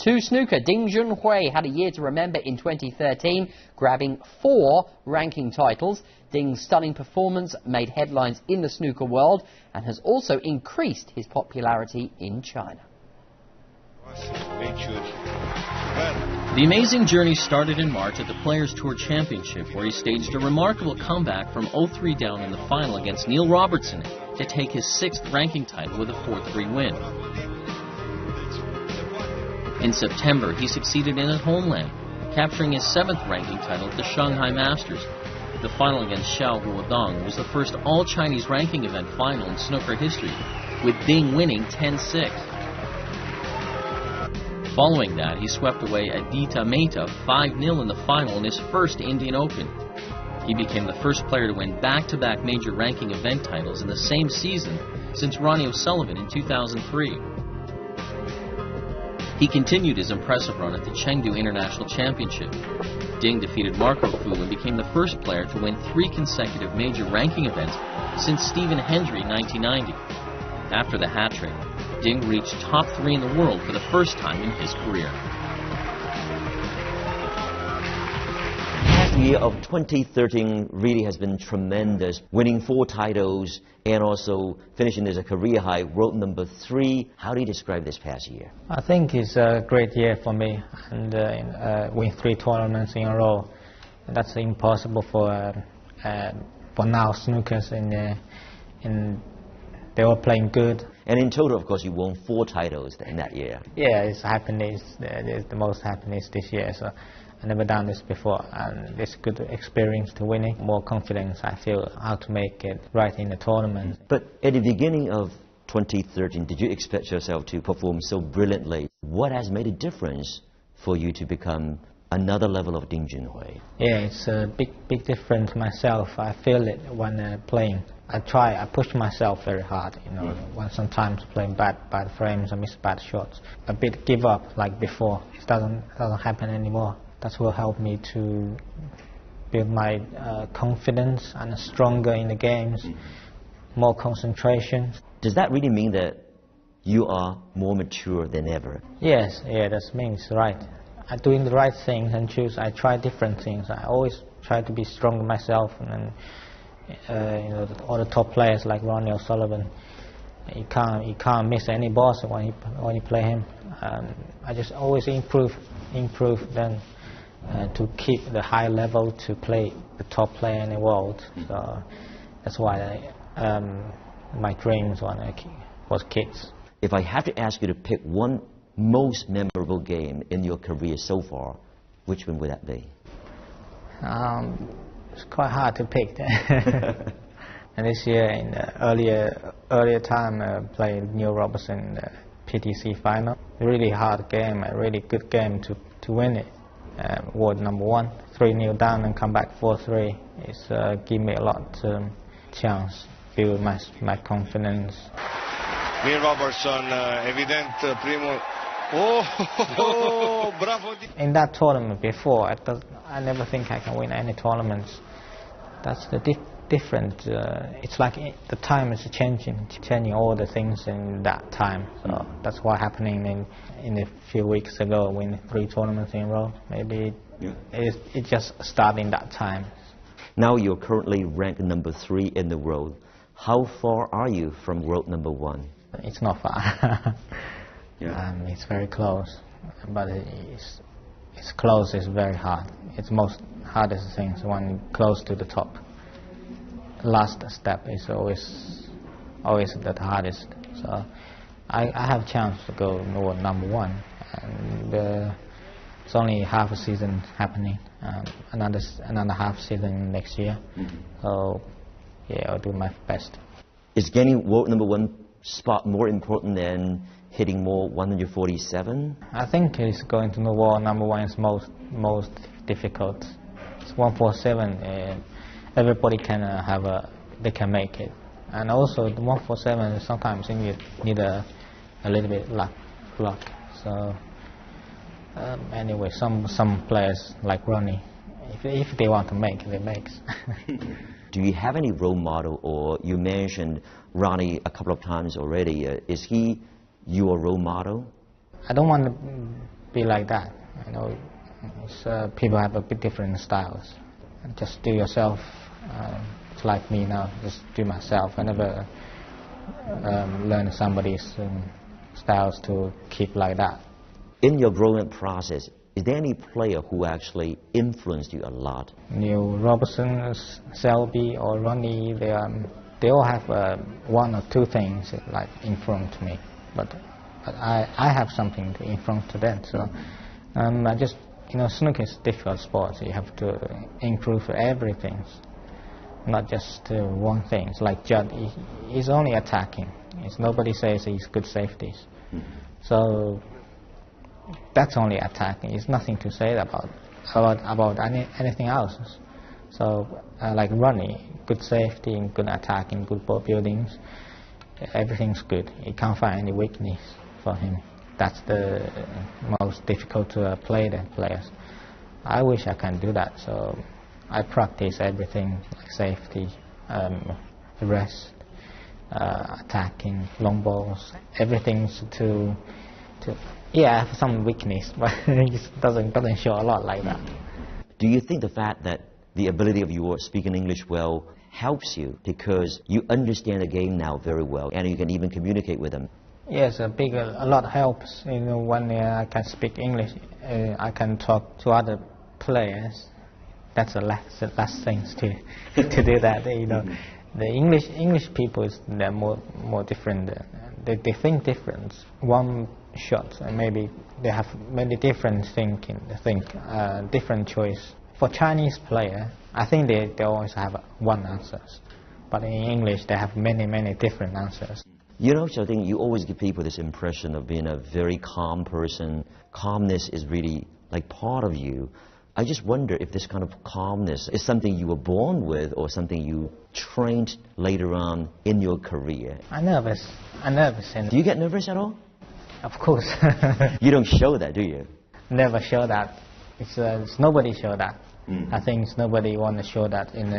To snooker, Ding Junhui had a year to remember in 2013, grabbing 4 ranking titles. Ding's stunning performance made headlines in the snooker world and has also increased his popularity in China. The amazing journey started in March at the Players Tour Championship, where he staged a remarkable comeback from 0-3 down in the final against Neil Robertson to take his 6th ranking title with a 4-3 win. In September, he succeeded in his homeland, capturing his 7th ranking title at the Shanghai Masters. The final against Xiao Huodong was the first all-Chinese ranking event final in snooker history, with Ding winning 10-6. Following that, he swept away Aditya Mehta 5-0 in the final in his first Indian Open. He became the first player to win back-to-back major ranking event titles in the same season since Ronnie O'Sullivan in 2003. He continued his impressive run at the Chengdu International Championship. Ding defeated Marco Fu and became the first player to win 3 consecutive major ranking events since Stephen Hendry in 1990. After the hat trick, Ding reached top 3 in the world for the first time in his career. The year of 2013 really has been tremendous, winning 4 titles and also finishing as a career high, world number 3. How do you describe this past year? I think it's a great year for me, and win 3 tournaments in a row. That's impossible for now snookers, and they were playing good. And in total, of course, you won 4 titles in that year. Yeah, it's happiness. It's the most happiness this year. So I've never done this before, and it's a good experience to winning. More confidence, I feel, how to make it right in the tournament. But at the beginning of 2013, did you expect yourself to perform so brilliantly? What has made a difference for you to become another level of Ding Junhui? Yeah, it's a big difference myself. I feel it when playing. I push myself very hard, when sometimes playing bad frames, I miss bad shots. A bit give up like before. It doesn't happen anymore. That will help me to build my confidence and stronger in the games, more concentration. Does that really mean that you are more mature than ever? Yes, yeah, that means right. I'm doing the right things and I try different things. I always try to be stronger myself, and all the top players like Ronnie O'Sullivan, you can't miss any balls when you play him. I just always improve then to keep the high level to play the top player in the world. So that's why my dreams when I was kids. If I have to ask you to pick one most memorable game in your career so far, which one would that be? It's quite hard to pick. And this year, in the earlier time, played Neil Robertson in the PTC final. Really hard game, a really good game to win it. World number 1, 3-0 down and come back 4-3. It's give me a lot chance, build my confidence. Neil Robertson, evident primo. Oh, bravo! In that tournament before, I never think I can win any tournaments. That's the different. It's like the time is changing all the things in that time. So that's what happening in a few weeks ago, win 3 tournaments in a row. Maybe it just started in that time. Now you're currently ranked number 3 in the world. How far are you from world number 1? It's not far. It's very close, but it's close. It's very hard. It's most hardest things when close to the top. Last step is always the hardest. So I have a chance to go number 1, and it's only half a season happening. Another half season next year. So yeah, I'll do my best. Is getting world number 1 spot more important than hitting more 147? I think it's going to know world number 1 is most difficult. It's 147. Everybody can they can make it, and also the 147 sometimes you need a little bit luck. So anyway, some players like Ronnie, if they want to make it, they make. Do you have any role model, or you mentioned Ronnie a couple of times already? Is he your role model? I don't want to be like that. People have a bit different styles. Just do yourself. It's like me now. Just do myself. I never learn somebody's styles to keep like that. In your growing process, is there any player who actually influenced you a lot? Neil Robertson, Selby, or Ronnie, they all have one or two things like in front to me, but I have something in front to them. So I just, snooker is a difficult sport. So you have to improve everything, not just one thing. It's like Judd, he's only attacking. Nobody says he's good safeties. So that's only attacking. It's nothing to say about anything else. So like Ronnie, good safety, good attacking, good ball buildings, everything's good. You can't find any weakness for him. That's the most difficult to play the players. I wish I can do that. So I practice everything like safety, rest, attacking, long balls, everything to. Yeah, I have some weakness, but it doesn't show a lot like that. Do you think the fact that the ability of you speaking English well helps you because you understand the game now very well and you can even communicate with them? Yes, a lot helps. When I can speak English, I can talk to other players. That's the last things to do that. The English people they're more different. They think different. One shot, and maybe they have many different different choice. For Chinese player, I think they always have one answer, but in English they have many different answers. I think you always give people this impression of being a very calm person. Calmness is really like part of you. I just wonder if this kind of calmness is something you were born with or something you trained later on in your career. I'm nervous. Do you get nervous at all? Of course. You don't show that, do you? Never show that. It's nobody show that. I think nobody want to show that in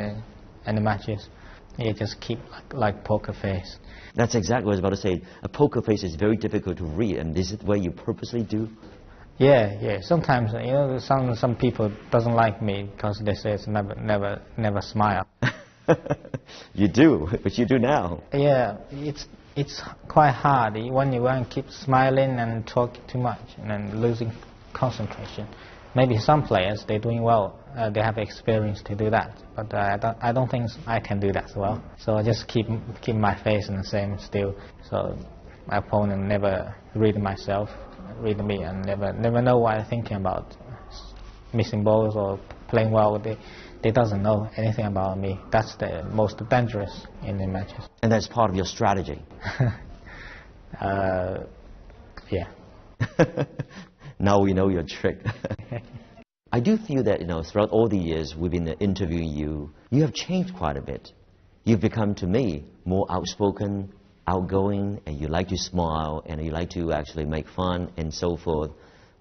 the matches. You just keep like poker face. That's exactly what I was about to say. A poker face is very difficult to read, and this is what you purposely do? Yeah. Sometimes some people doesn't like me because they say it's never smile. You do, but you do now. Yeah, it's quite hard when you want to keep smiling and talking too much and then losing concentration. Maybe some players they're doing well, they have experience to do that, but I don't think I can do that as well. So I just keep my face in the same still. So my opponent never read me, and never know what I'm thinking about. Missing balls or playing well, they doesn't know anything about me. That's the most dangerous in the matches. And that's part of your strategy? Yeah. Now we know your trick. I do feel that, throughout all the years we've been interviewing you, you have changed quite a bit. You've become, to me, more outspoken, outgoing, and you like to smile, and you like to actually make fun, and so forth.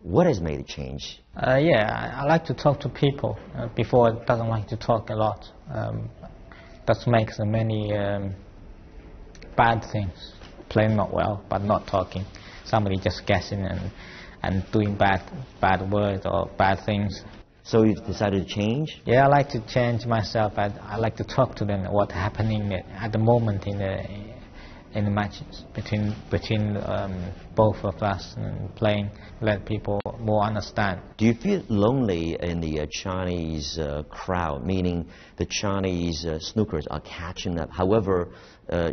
What has made a change? I like to talk to people. Before, I doesn't like to talk a lot. That makes many bad things. Playing not well, but not talking. Somebody just guessing and doing bad words or bad things. So you decided to change? Yeah, I like to change myself. I like to talk to them what's happening at the moment in the matches between both of us and playing, let people more understand. Do you feel lonely in the Chinese crowd, meaning the Chinese snookers are catching up? However,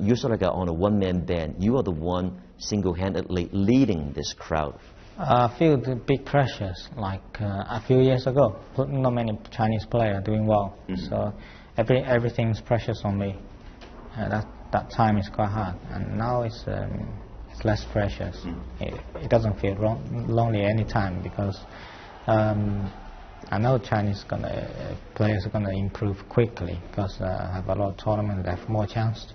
you're sort of like on a one-man band. You are the one single-handedly leading this crowd. I feel the big pressures, like a few years ago. Not many Chinese players are doing well, so everything's precious on me. That time is quite hard, and now it's less precious. It doesn't feel lonely any time because I know Chinese players are gonna improve quickly because have a lot of tournaments, they have more chance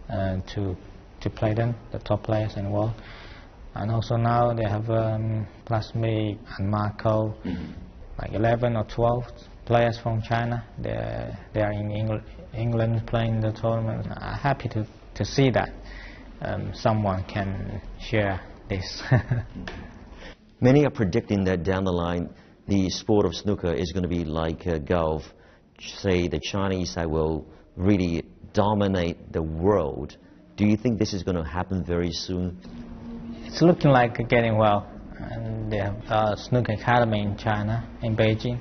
to play them, the top players in the world. And also now they have plus me and Marco, like 11 or 12 players from China. They are in England playing the tournament. I'm happy to see that someone can share this. Many are predicting that down the line, the sport of snooker is going to be like golf. Say the Chinese side will really dominate the world. Do you think this is going to happen very soon? It's looking like getting well. And they have a snooker academy in China, in Beijing.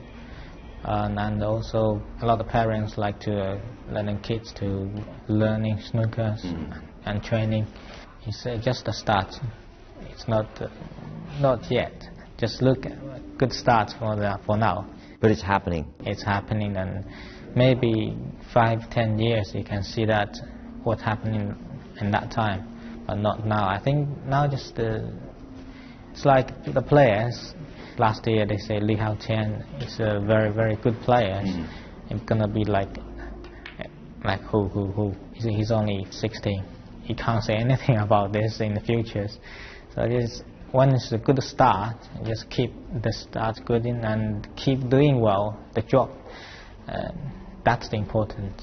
And also a lot of parents like to let their kids to learning snookers and training. It's just a start. It's not yet. Just look at a good start for now. But it's happening. It's happening, and maybe 5-10 years you can see that what's happening in that time, but not now. I think now just it's like the players. Last year they say Li Haotian is a very, very good player. It's gonna be like who? He's only 16. He can't say anything about this in the future. So just when it's a good start, just keep the start good in and keep doing well the job. That's the important.